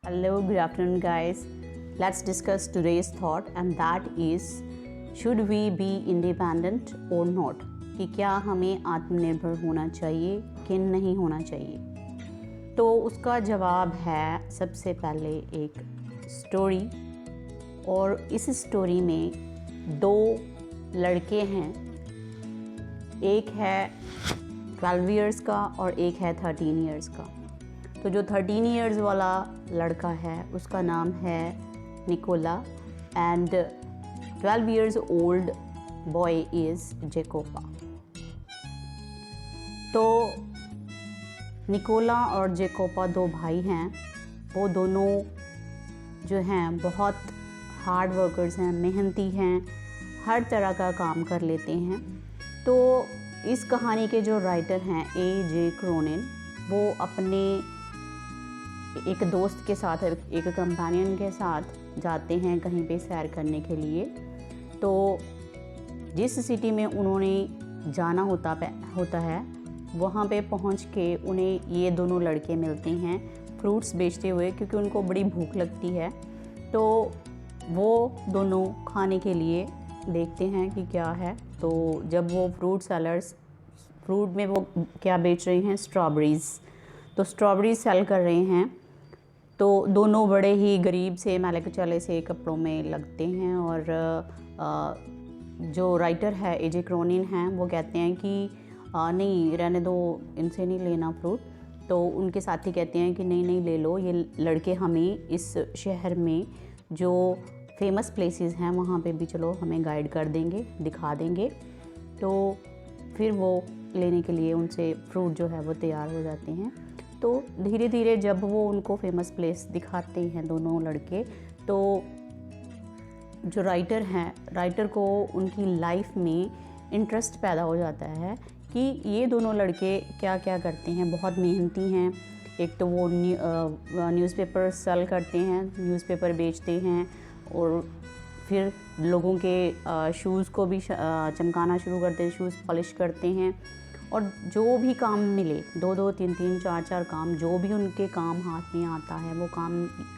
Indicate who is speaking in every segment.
Speaker 1: Hello, good afternoon, guys. Let's discuss today's thought, and that is should we be independent or not? कि क्या हमें आत्मनिर्भर होना चाहिए कि नहीं होना चाहिए। तो उसका जवाब है सबसे पहले एक स्टोरी, और इस स्टोरी में दो लड़के हैं, एक है 12 इयर्स का और एक है 13 इयर्स का। तो जो 13 इयर्स वाला लड़का है उसका नाम है Nikola and 12 years old boy is Jacopo. तो निकोला और जेकोपा दो भाई हैं। वो दोनों जो हैं बहुत हार्ड वर्कर्स हैं, मेहनती हैं, हर तरह का काम कर लेते हैं। तो इस कहानी के जो राइटर हैं A.J. क्रोनिन, वो अपने एक दोस्त के साथ, एक कंपेनियन के साथ जाते हैं कहीं पे सैर करने के लिए। तो जिस सिटी में उन्होंने जाना होता है वहाँ पे पहुँच के उन्हें ये दोनों लड़के मिलते हैं फ्रूट्स बेचते हुए, क्योंकि उनको बड़ी भूख लगती है। तो वो दोनों खाने के लिए देखते हैं कि क्या है। तो जब वो फ्रूट में वो क्या बेच रहे हैं, स्ट्रॉबेरीज़। तो स्ट्रॉबेरीज सेल कर रहे हैं। तो दोनों बड़े ही गरीब से मैले कुचले से कपड़ों में लगते हैं। और जो राइटर है A.J. क्रोनिन हैं, वो कहते हैं कि नहीं रहने दो, इनसे नहीं लेना फ्रूट। तो उनके साथी कहते हैं कि नहीं ले लो, ये लड़के हमें इस शहर में जो फेमस प्लेसेस हैं वहाँ पे भी चलो हमें गाइड कर देंगे, दिखा देंगे। तो फिर वो लेने के लिए उनसे फ्रूट जो है वो तैयार हो जाते हैं। तो धीरे धीरे जब वो उनको फेमस प्लेस दिखाते हैं दोनों लड़के, तो जो राइटर को उनकी लाइफ में इंटरेस्ट पैदा हो जाता है कि ये दोनों लड़के क्या क्या करते हैं, बहुत मेहनती हैं। एक तो वो न्यूज़पेपर सेल करते हैं, न्यूज़पेपर बेचते हैं, और फिर लोगों के शूज़ को भी चमकाना शुरू करते हैं, शूज़ पॉलिश करते हैं। और जो भी काम मिले, 2-2, 3-3, 4-4 काम, जो भी उनके काम हाथ में आता है, वो काम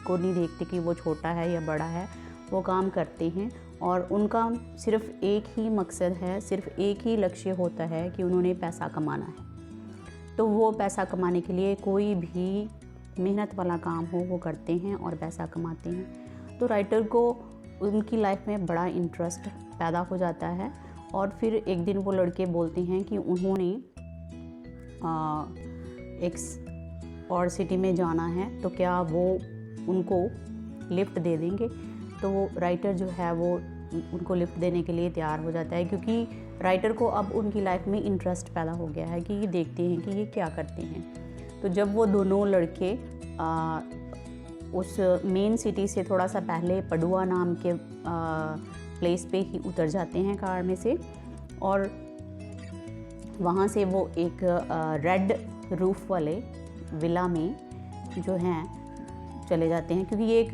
Speaker 1: को नहीं देखते कि वो छोटा है या बड़ा है, वो काम करते हैं। और उनका सिर्फ़ एक ही मकसद है, सिर्फ़ एक ही लक्ष्य होता है कि उन्होंने पैसा कमाना है। तो वो पैसा कमाने के लिए कोई भी मेहनत वाला काम हो वो करते हैं और पैसा कमाते हैं। तो राइटर को उनकी लाइफ में बड़ा इंटरेस्ट पैदा हो जाता है। और फिर एक दिन वो लड़के बोलते हैं कि उन्होंने एक और सिटी में जाना है, तो क्या वो उनको लिफ्ट दे देंगे। तो वो राइटर जो है वो उनको लिफ्ट देने के लिए तैयार हो जाता है, क्योंकि राइटर को अब उनकी लाइफ में इंटरेस्ट पैदा हो गया है कि ये देखते हैं कि ये क्या करते हैं। तो जब वो दोनों लड़के उस मेन सिटी से थोड़ा सा पहले पडुआ नाम के प्लेस पे ही उतर जाते हैं कार में से, और वहाँ से वो एक रेड रूफ वाले विला में जो हैं चले जाते हैं, क्योंकि ये एक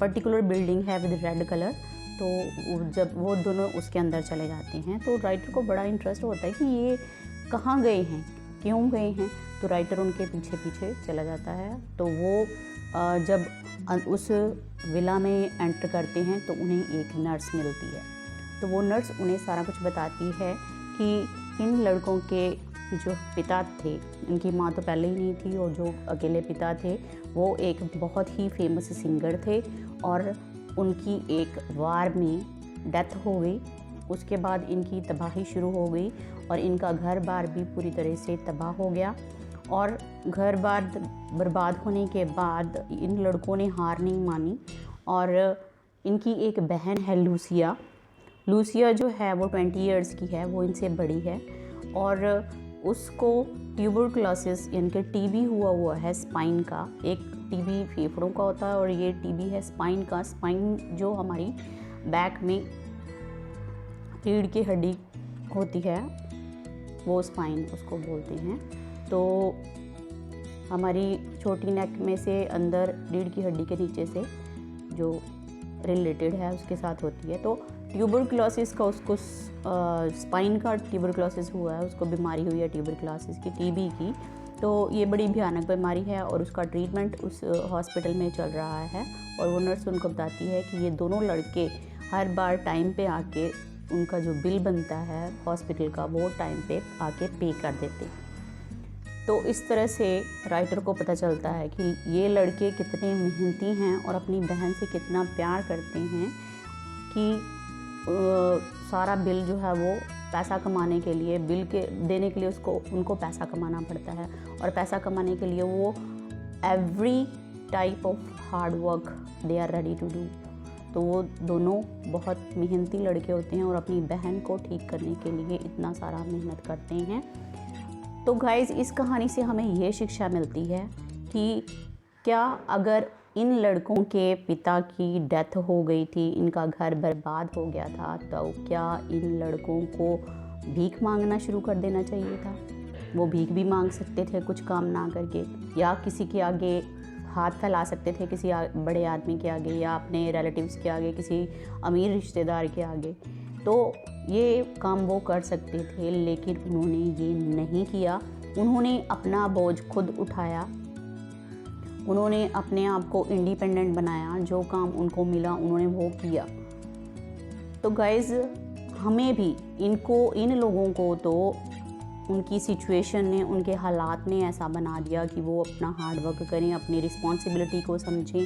Speaker 1: पर्टिकुलर बिल्डिंग है विद रेड कलर। तो जब वो दोनों उसके अंदर चले जाते हैं तो राइटर को बड़ा इंटरेस्ट होता है कि ये कहाँ गए हैं, क्यों गए हैं। तो राइटर उनके पीछे पीछे चला जाता है। तो वो जब उस विला में एंटर करते हैं तो उन्हें एक नर्स मिलती है। तो वो नर्स उन्हें सारा कुछ बताती है कि इन लड़कों के जो पिता थे, इनकी माँ तो पहले ही नहीं थी, और जो अकेले पिता थे वो एक बहुत ही फेमस सिंगर थे, और उनकी एक वार में डेथ हो गई। उसके बाद इनकी तबाही शुरू हो गई और इनका घर बार भी पूरी तरह से तबाह हो गया। और घर बार बर्बाद होने के बाद इन लड़कों ने हार नहीं मानी, और इनकी एक बहन है लूसिया जो है वो 20 इयर्स की है, वो इनसे बड़ी है, और उसको ट्यूबरकुलोसिस यानी कि टीबी हुआ है स्पाइन का। एक टीबी फेफड़ों का होता है और ये टीबी है स्पाइन का। स्पाइन जो हमारी बैक में रीढ़ की हड्डी होती है, वो स्पाइन उसको बोलते हैं। तो हमारी छोटी नेक में से अंदर रीढ़ की हड्डी के नीचे से जो रिलेटेड है उसके साथ होती है। तो ट्यूबरकुलोसिस का उसको स्पाइन का ट्यूबरकुलोसिस हुआ है, उसको बीमारी हुई है ट्यूबरकुलोसिस की, टीबी की। तो ये बड़ी भयानक बीमारी है और उसका ट्रीटमेंट उस हॉस्पिटल में चल रहा है। और वो नर्स उनको बताती है कि ये दोनों लड़के हर बार टाइम पे आके उनका जो बिल बनता है हॉस्पिटल का वो टाइम पे आके पे कर देते। तो इस तरह से राइटर को पता चलता है कि ये लड़के कितने मेहनती हैं और अपनी बहन से कितना प्यार करते हैं कि सारा बिल जो है वो पैसा कमाने के लिए, बिल के देने के लिए उनको पैसा कमाना पड़ता है। और पैसा कमाने के लिए वो every type of hard work they are ready to do. तो वो दोनों बहुत मेहनती लड़के होते हैं और अपनी बहन को ठीक करने के लिए इतना सारा मेहनत करते हैं। तो गाइज़, इस कहानी से हमें ये शिक्षा मिलती है कि क्या अगर इन लड़कों के पिता की डेथ हो गई थी, इनका घर बर्बाद हो गया था, तो क्या इन लड़कों को भीख मांगना शुरू कर देना चाहिए था? वो भीख भी मांग सकते थे कुछ काम ना करके, या किसी के आगे हाथ फैला सकते थे, किसी बड़े आदमी के आगे या अपने रिलेटिव्स के आगे, किसी अमीर रिश्तेदार के आगे। तो ये काम वो कर सकते थे, लेकिन उन्होंने ये नहीं किया। उन्होंने अपना बोझ खुद उठाया, उन्होंने अपने आप को इंडिपेंडेंट बनाया, जो काम उनको मिला उन्होंने वो किया। तो गाइज़, हमें भी इन लोगों को तो उनकी सिचुएशन ने, उनके हालात ने ऐसा बना दिया कि वो अपना हार्ड वर्क करें, अपनी रिस्पॉन्सिबिलिटी को समझें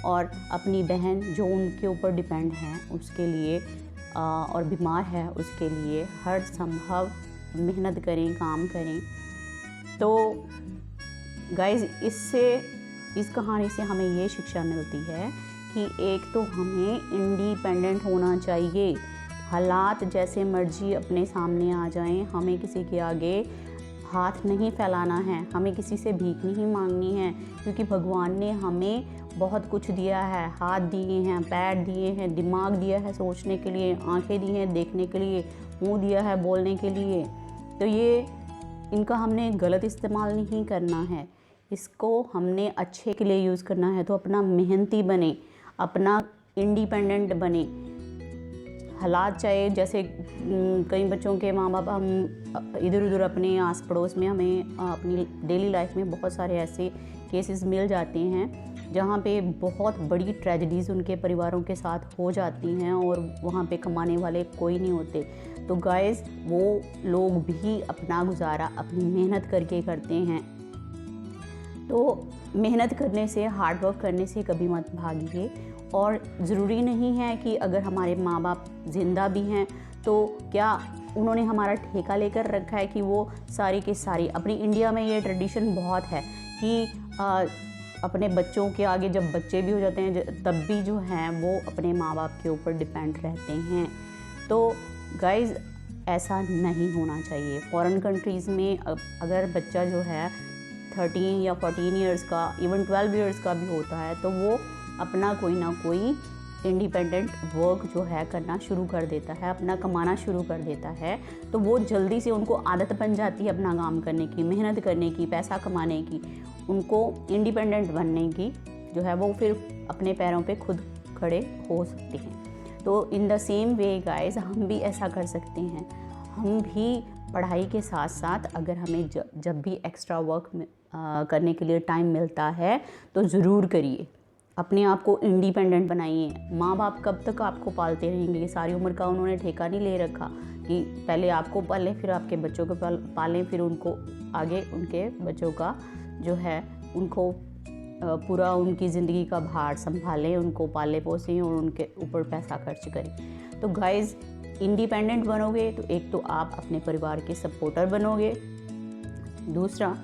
Speaker 1: और अपनी बहन जो उनके ऊपर डिपेंड है उसके लिए और बीमार है उसके लिए हर संभव मेहनत करें, काम करें। तो गाइज़, इस कहानी से हमें ये शिक्षा मिलती है कि एक तो हमें इंडिपेंडेंट होना चाहिए। हालात जैसे मर्जी अपने सामने आ जाएं, हमें किसी के आगे हाथ नहीं फैलाना है, हमें किसी से भीख नहीं मांगनी है, क्योंकि भगवान ने हमें बहुत कुछ दिया है। हाथ दिए हैं, पैर दिए हैं, दिमाग दिया है सोचने के लिए, आंखें दी हैं देखने के लिए, मुंह दिया है बोलने के लिए। तो ये इनका हमने गलत इस्तेमाल नहीं करना है, इसको हमने अच्छे के लिए यूज़ करना है। तो अपना मेहनती बने, अपना इंडिपेंडेंट बने। हालात चाहे जैसे कई बच्चों के माँ बाप, हम इधर उधर अपने आस पड़ोस में हमें अपनी डेली लाइफ में बहुत सारे ऐसे केसेस मिल जाते हैं जहाँ पे बहुत बड़ी ट्रेजेडीज़ उनके परिवारों के साथ हो जाती हैं और वहाँ पे कमाने वाले कोई नहीं होते। तो गाइस, वो लोग भी अपना गुजारा अपनी मेहनत करके करते हैं। तो मेहनत करने से, हार्ड वर्क करने से कभी मत भागिए। और ज़रूरी नहीं है कि अगर हमारे माँ बाप ज़िंदा भी हैं तो क्या उन्होंने हमारा ठेका लेकर रखा है कि वो सारी की सारी। अपनी इंडिया में ये ट्रेडिशन बहुत है कि अपने बच्चों के आगे जब बच्चे भी हो जाते हैं तब भी जो हैं वो अपने माँ बाप के ऊपर डिपेंड रहते हैं। तो गाइज़, ऐसा नहीं होना चाहिए। फॉरेन कंट्रीज़ में अगर बच्चा जो है 13 या 14 इयर्स का, इवन 12 इयर्स का भी होता है तो वो अपना कोई ना कोई इंडिपेंडेंट वर्क जो है करना शुरू कर देता है, अपना कमाना शुरू कर देता है। तो वो जल्दी से उनको आदत बन जाती है अपना काम करने की, मेहनत करने की, पैसा कमाने की, उनको इंडिपेंडेंट बनने की जो है वो फिर अपने पैरों पे खुद खड़े हो सकते हैं। तो in the same way guys, हम भी ऐसा कर सकते हैं। हम भी पढ़ाई के साथ साथ अगर हमें जब भी एक्स्ट्रा वर्क करने के लिए टाइम मिलता है तो ज़रूर करिए। अपने आप को इंडिपेंडेंट बनाइए। माँ बाप कब तक आपको पालते रहेंगे? सारी उम्र का उन्होंने ठेका नहीं ले रखा कि पहले आपको पालें, फिर आपके बच्चों को पालें, फिर उनको आगे उनके बच्चों का जो है उनको पूरा उनकी ज़िंदगी का भार संभालें, उनको पाले पोसें और उनके ऊपर पैसा खर्च करें। तो गाइज़, इंडिपेंडेंट बनोगे तो एक तो आप अपने परिवार के सपोर्टर बनोगे, दूसरा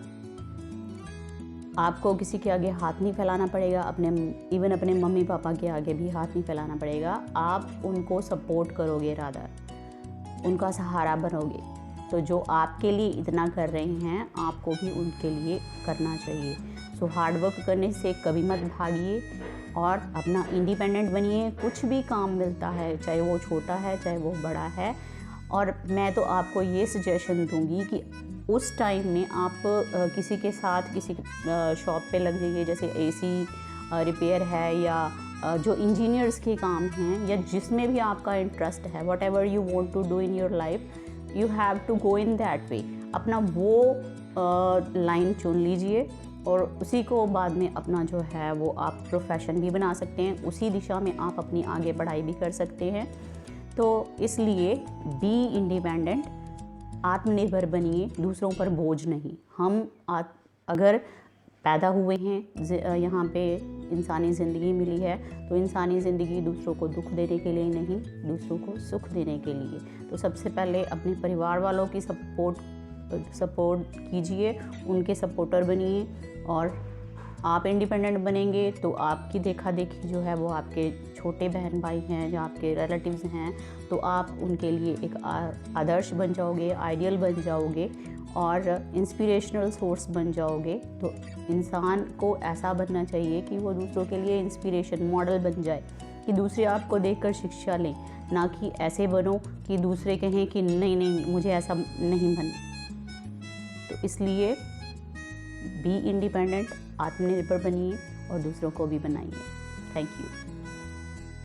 Speaker 1: आपको किसी के आगे हाथ नहीं फैलाना पड़ेगा, इवन अपने मम्मी पापा के आगे भी हाथ नहीं फैलाना पड़ेगा। आप उनको सपोर्ट करोगे, रादर उनका सहारा बनोगे। तो जो आपके लिए इतना कर रहे हैं आपको भी उनके लिए करना चाहिए। सो हार्ड वर्क करने से कभी मत भागिए और अपना इंडिपेंडेंट बनिए। कुछ भी काम मिलता है, चाहे वो छोटा है चाहे वो बड़ा है। और मैं तो आपको ये सजेशन दूंगी कि उस टाइम में आप किसी के साथ किसी शॉप पे लग जाइए, जैसे एसी रिपेयर है या जो इंजीनियर्स के काम हैं या जिसमें भी आपका इंटरेस्ट है, whatever you want to do in your life, you have to go in that way. अपना वो लाइन चुन लीजिए और उसी को बाद में अपना जो है वो आप प्रोफेशन भी बना सकते हैं, उसी दिशा में आप अपनी आगे पढ़ाई भी कर सकते हैं। तो इसलिए बी इंडिपेंडेंट, आत्मनिर्भर बनिए, दूसरों पर बोझ नहीं। हम अगर पैदा हुए हैं, यहाँ पे इंसानी ज़िंदगी मिली है, तो इंसानी ज़िंदगी दूसरों को दुख देने के लिए नहीं, दूसरों को सुख देने के लिए। तो सबसे पहले अपने परिवार वालों की सपोर्ट कीजिए, उनके सपोर्टर बनिए, और आप इंडिपेंडेंट बनेंगे तो आपकी देखा देखी जो है वो आपके छोटे बहन भाई हैं या आपके रिलेटिव्स हैं, तो आप उनके लिए एक आदर्श बन जाओगे, आइडियल बन जाओगे और इंस्पिरेशनल सोर्स बन जाओगे। तो इंसान को ऐसा बनना चाहिए कि वो दूसरों के लिए इंस्पिरेशन मॉडल बन जाए, कि दूसरे आपको देखकर शिक्षा लें, ना कि ऐसे बनो कि दूसरे कहें कि नहीं नहीं मुझे ऐसा नहीं बनना। तो इसलिए बी इंडिपेंडेंट, आत्मनिर्भर बनिए और दूसरों को भी बनाइए। Thank you.